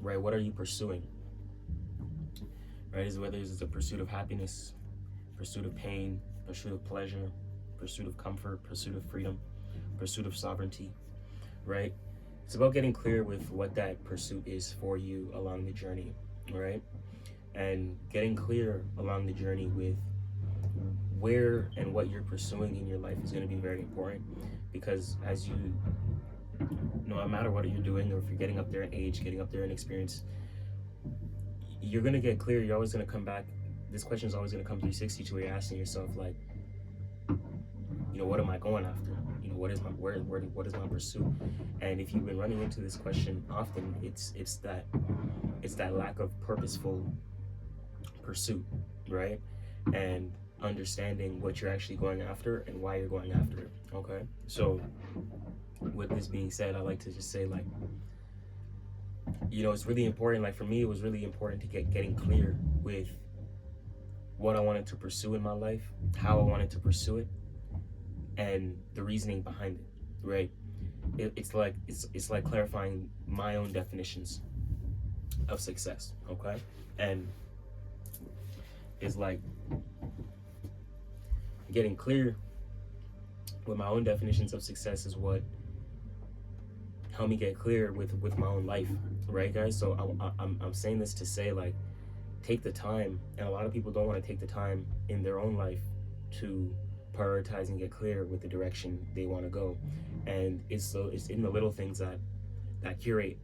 right? What are you pursuing, right? Is whether it's a pursuit of happiness, pursuit of pain, pursuit of pleasure, pursuit of comfort, pursuit of freedom, pursuit of sovereignty, right? It's about getting clear with what that pursuit is for you along the journey, right? And getting clear along the journey with where and what you're pursuing in your life is going to be very important, because as you, no matter what you're doing, or if you're getting up there in age, getting up there in experience, you're going to get clear. You're always going to come back. This question is always going to come 360 to where you're asking yourself, like, what am I going after? What is my what is my pursuit? And if you've been running into this question often, it's that lack of purposeful pursuit, right? And understanding what you're actually going after and why you're going after it. Okay, so with this being said, I like to just say, like, it's really important. Like, for me, it was really important to getting clear with what I wanted to pursue in my life, how I wanted to pursue it, and the reasoning behind it, right? It's like clarifying my own definitions of success, okay? And it's like getting clear with my own definitions of success is what helped me get clear with my own life, right, guys? So I'm saying this to say, like, take the time, and a lot of people don't want to take the time in their own life to prioritize and get clear with the direction they want to go. And it's in the little things that curate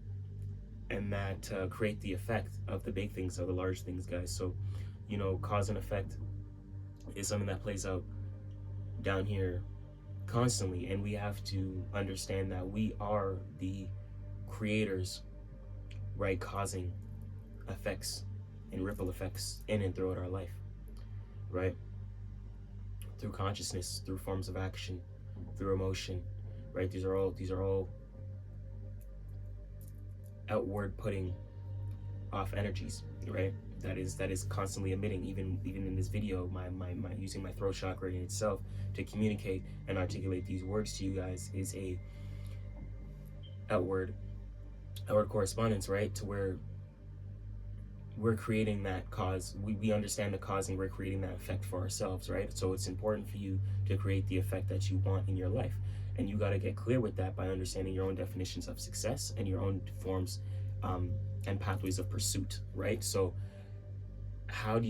and that create the effect of the big things or the large things, guys. So cause and effect is something that plays out down here constantly, and we have to understand that we are the creators, right? Causing effects and ripple effects in and throughout our life, right? Through consciousness, through forms of action, through emotion, right? These are all outward putting off energies, right? That is constantly emitting. Even in this video, my using my throat chakra in itself to communicate and articulate these words to you guys is a outward correspondence, right? To where we're creating that cause. We understand the cause, and we're creating that effect for ourselves, right? So it's important for you to create the effect that you want in your life, and you got to get clear with that by understanding your own definitions of success and your own forms and pathways of pursuit, right? So where do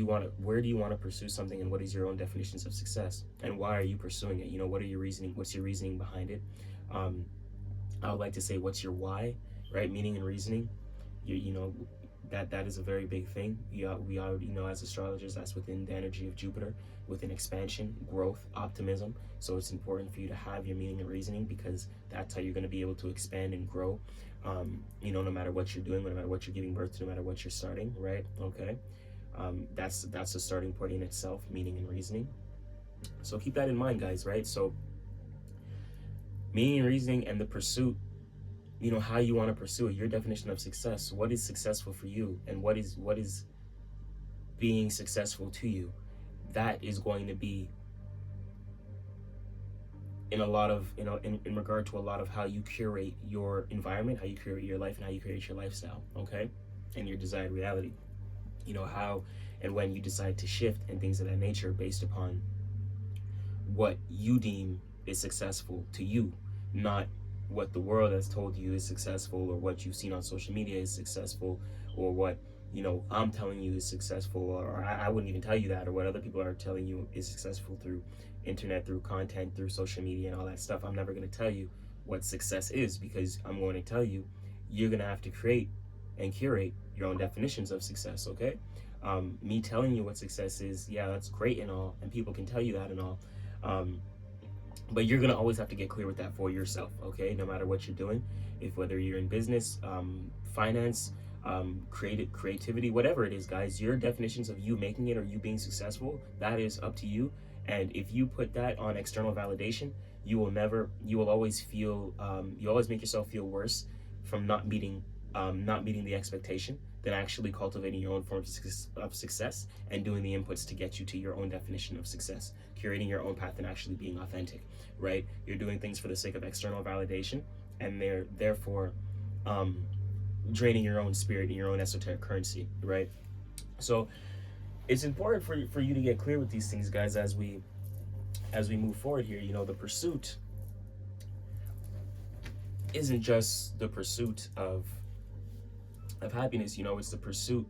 you want to pursue something, and what is your own definitions of success, and why are you pursuing it? What are your reasoning? What's your reasoning behind it? I would like to say, what's your why, right? Meaning and reasoning. That is a very big thing. We already know, as astrologers, that's within the energy of Jupiter, within expansion, growth, optimism. So it's important for you to have your meaning and reasoning, because that's how you're going to be able to expand and grow. No matter what you're doing, no matter what you're giving birth to, no matter what you're starting, right? Okay. That's a starting point in itself, meaning and reasoning. So keep that in mind, guys, right? So meaning and reasoning and the pursuit, how you want to pursue it, your definition of success. What is successful for you, and what is being successful to you? That is going to be in a lot of, in regard to a lot of how you curate your environment, how you curate your life, and how you create your lifestyle, okay? And your desired reality. How and when you decide to shift and things of that nature based upon what you deem is successful to you, not what the world has told you is successful, or what you've seen on social media is successful, or what I'm telling you is successful, or I wouldn't even tell you that, or what other people are telling you is successful through internet, through content, through social media and all that stuff. I'm never going to tell you what success is, because I'm going to tell you, you're going to have to create and curate your own definitions of success, okay? Me telling you what success is, yeah, that's great and all, and people can tell you that and all, but you're gonna always have to get clear with that for yourself, okay? No matter what you're doing, whether you're in business, finance, creativity, whatever it is, guys, your definitions of you making it or you being successful, that is up to you. And if you put that on external validation, you will always make yourself feel worse from not meeting the expectation, than actually cultivating your own forms of success and doing the inputs to get you to your own definition of success, curating your own path and actually being authentic, right? You're doing things for the sake of external validation, and they're therefore draining your own spirit and your own esoteric currency, right? So it's important for you to get clear with these things, guys, as we move forward here. The pursuit isn't just the pursuit of happiness. It's the pursuit,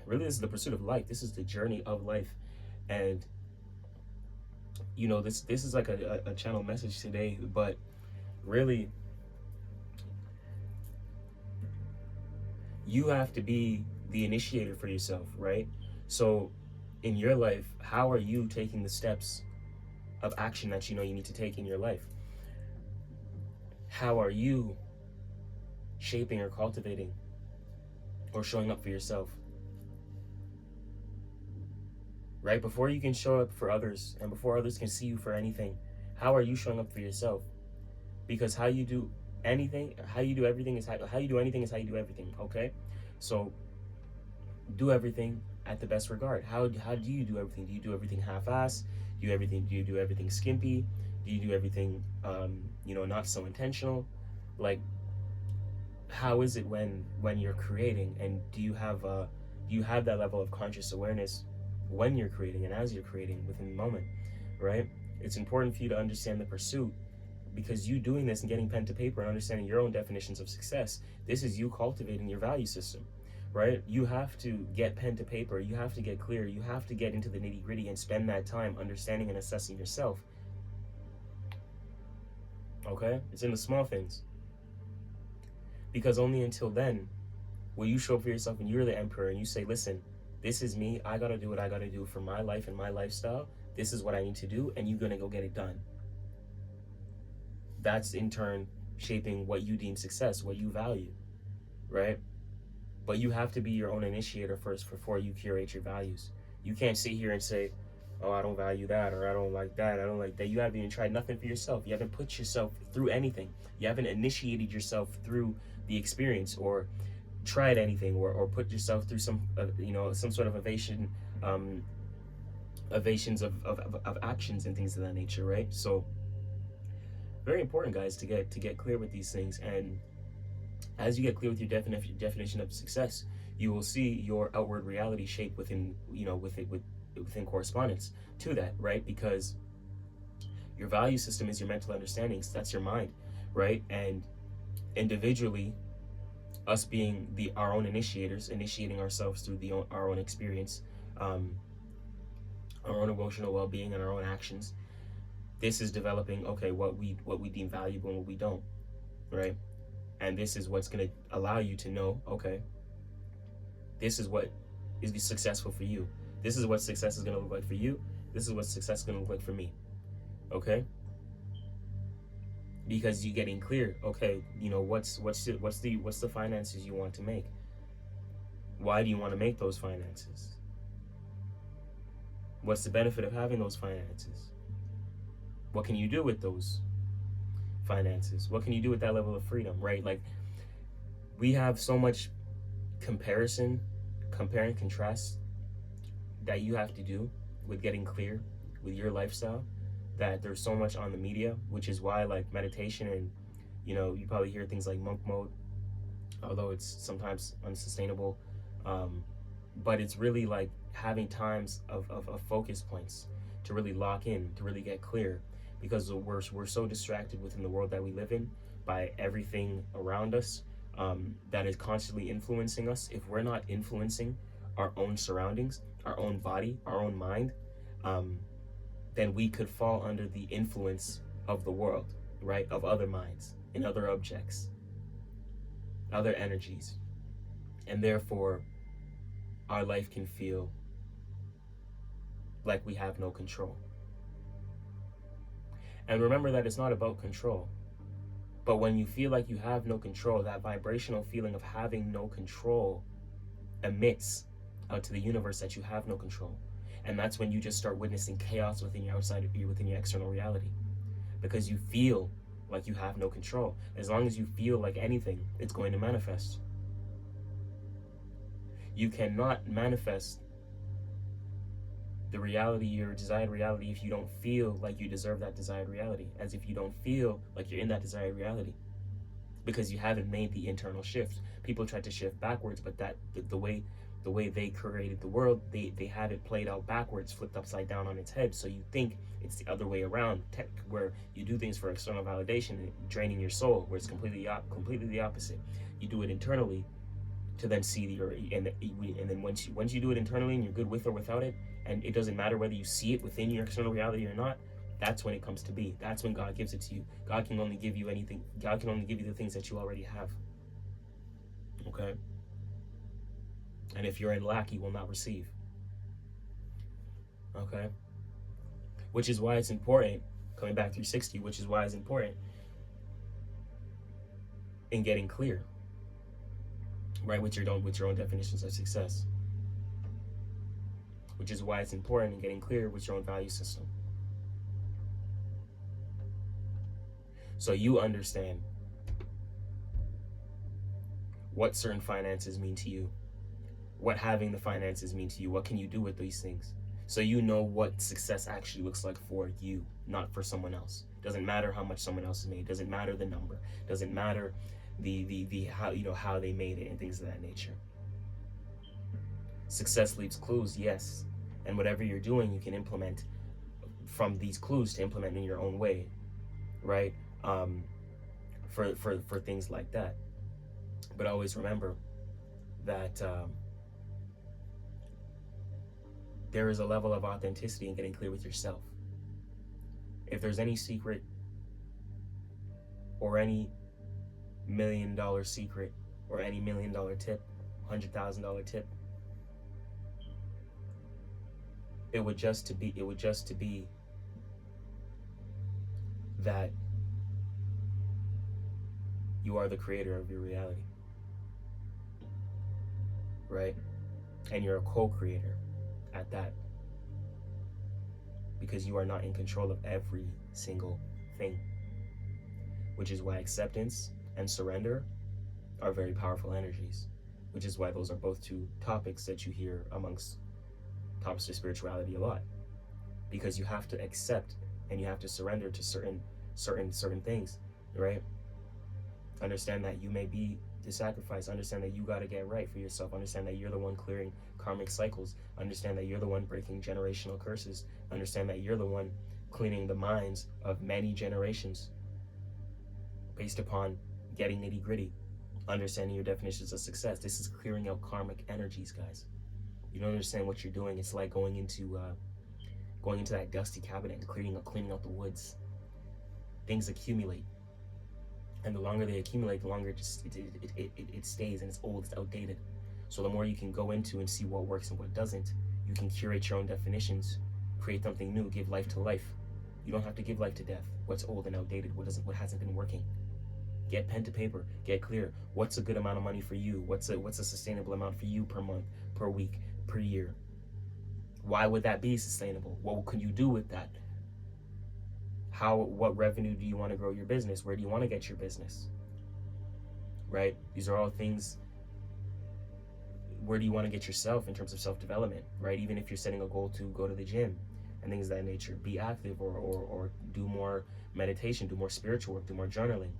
really, this is the pursuit of life. This is the journey of life. And this is like a channel message today, but really, you have to be the initiator for yourself, right? So in your life, how are you taking the steps of action that you need to take in your life? How are you shaping or cultivating or showing up for yourself? Right? Before you can show up for others and before others can see you for anything, how are you showing up for yourself? Because how you do anything, how you do everything is how you do anything is how you do everything, okay? So do everything at the best regard. How do you do everything? Do you do everything half-assed? Do you do everything skimpy? Do you do everything not so intentional? Like, how is it when you're creating, and do you have that level of conscious awareness when you're creating and as you're creating within the moment, right? It's important for you to understand the pursuit, because you doing this and getting pen to paper and understanding your own definitions of success, this is you cultivating your value system, right? You have to get pen to paper, you have to get clear, you have to get into the nitty gritty and spend that time understanding and assessing yourself, okay? It's in the small things, because only until then will you show up for yourself and you're the emperor and you say, listen, this is me, I gotta do what I gotta do for my life and my lifestyle, this is what I need to do, and you're gonna go get it done. That's in turn shaping what you deem success, what you value, right? But you have to be your own initiator first before you curate your values. You can't sit here and say, oh, I don't value that, or I don't like that, I don't like that. You haven't even tried nothing for yourself. You haven't put yourself through anything. You haven't initiated yourself through the experience, or tried anything, or put yourself through some sort of evasions of actions and things of that nature, right? So very important, guys, to get clear with these things. And as you get clear with your definition of success, you will see your outward reality shape within within correspondence to that, right? Because your value system is your mental understandings. That's your mind, right? And individually, us being our own initiators, initiating ourselves through our own experience, our own emotional well-being, and our own actions. This is developing, okay, what we deem valuable and what we don't, right? And this is what's going to allow you to know, okay, this is what is successful for you. This is what success is going to look like for you. This is what success is going to look like for me, okay? Because you're getting clear, okay, what's the finances you want to make? Why do you want to make those finances? What's the benefit of having those finances? What can you do with those finances? What can you do with that level of freedom, right? Like, we have so much compare and contrast that you have to do with getting clear with your lifestyle, that there's so much on the media, which is why, like, meditation and you probably hear things like monk mode, although it's sometimes unsustainable, but it's really like having times of focus points to really lock in, to really get clear, because we're so distracted within the world that we live in by everything around us, that is constantly influencing us. If we're not influencing our own surroundings, our own body, our own mind, then we could fall under the influence of the world, right? Of other minds and other objects, other energies. And therefore, our life can feel like we have no control. And remember that it's not about control. But when you feel like you have no control, that vibrational feeling of having no control emits out to the universe that you have no control. And that's when you just start witnessing chaos within your external reality, because you feel like you have no control. As long as you feel like anything, it's going to manifest. You cannot manifest the reality, your desired reality, if you don't feel like you deserve that desired reality, as if you don't feel like you're in that desired reality. because you haven't made the internal shift. People try to shift backwards, but the way they created the world, they had it played out backwards, flipped upside down on its head. So you think it's the other way around, where you do things for external validation, draining your soul, where it's completely the opposite. You do it internally to then see and then once you do it internally and you're good with or without it, and it doesn't matter whether you see it within your external reality or not, that's when it comes to be. That's when God gives it to you. God can only give you anything. God can only give you the things that you already have. Okay? And if you're in lack, you will not receive. Okay? Which is why it's important, coming back 360, which is why it's important in getting clear, right, with your own definitions of success. Which is why it's important in getting clear with your own value system. So you understand what certain finances mean to you, what having the finances mean to you, what can you do with these things. So you know what success actually looks like for you, not for someone else. Doesn't matter how much someone else has made, doesn't matter the number, doesn't matter the how they made it and things of that nature. Success leaves clues, yes, and whatever you're doing, you can implement from these clues to implement in your own way, right? For things like that. But always remember that there is a level of authenticity in getting clear with yourself. If there's any secret or any $1 million secret or any $1 million tip, $100,000 tip, it would just to be that you are the creator of your reality, right? And you're a co-creator at that, because you are not in control of every single thing, which is why acceptance and surrender are very powerful energies, which is why those are both two topics that you hear amongst topics of spirituality a lot, because you have to accept and you have to surrender to certain things, right? Understand that you may be the sacrifice. Understand that you got to get right for yourself. Understand that you're the one clearing karmic cycles. Understand that you're the one breaking generational curses. Understand that you're the one cleaning the minds of many generations based upon getting nitty gritty. Understanding your definitions of success. This is clearing out karmic energies, guys. You don't understand what you're doing. It's like going into that dusty cabinet and cleaning out the woods. Things accumulate. And the longer they accumulate, the longer it stays, and it's old, it's outdated. So the more you can go into and see what works and what doesn't, you can curate your own definitions, create something new, give life to life. You don't have to give life to death. What's old and outdated, what hasn't been working. Get pen to paper, get clear. What's a good amount of money for you? What's a sustainable amount for you per month, per week, per year? Why would that be sustainable? What can you do with that? What revenue do you want to grow your business? Where do you want to get your business? Right? These are all things. Where do you want to get yourself in terms of self-development, right? Even if you're setting a goal to go to the gym and things of that nature, be active or do more meditation, do more spiritual work, do more journaling.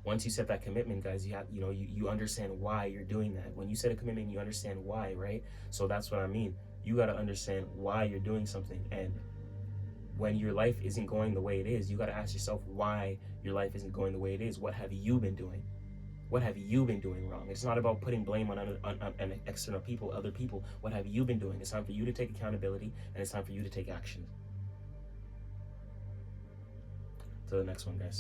Once you set that commitment, guys, you understand why you're doing that. When you set a commitment, you understand why, right? So that's what I mean. You got to understand why you're doing something. And when your life isn't going the way it is, you got to ask yourself why your life isn't going the way it is. What have you been doing? What have you been doing wrong? It's not about putting blame on external people, other people. What have you been doing? It's time for you to take accountability, and it's time for you to take action. Till the next one, guys.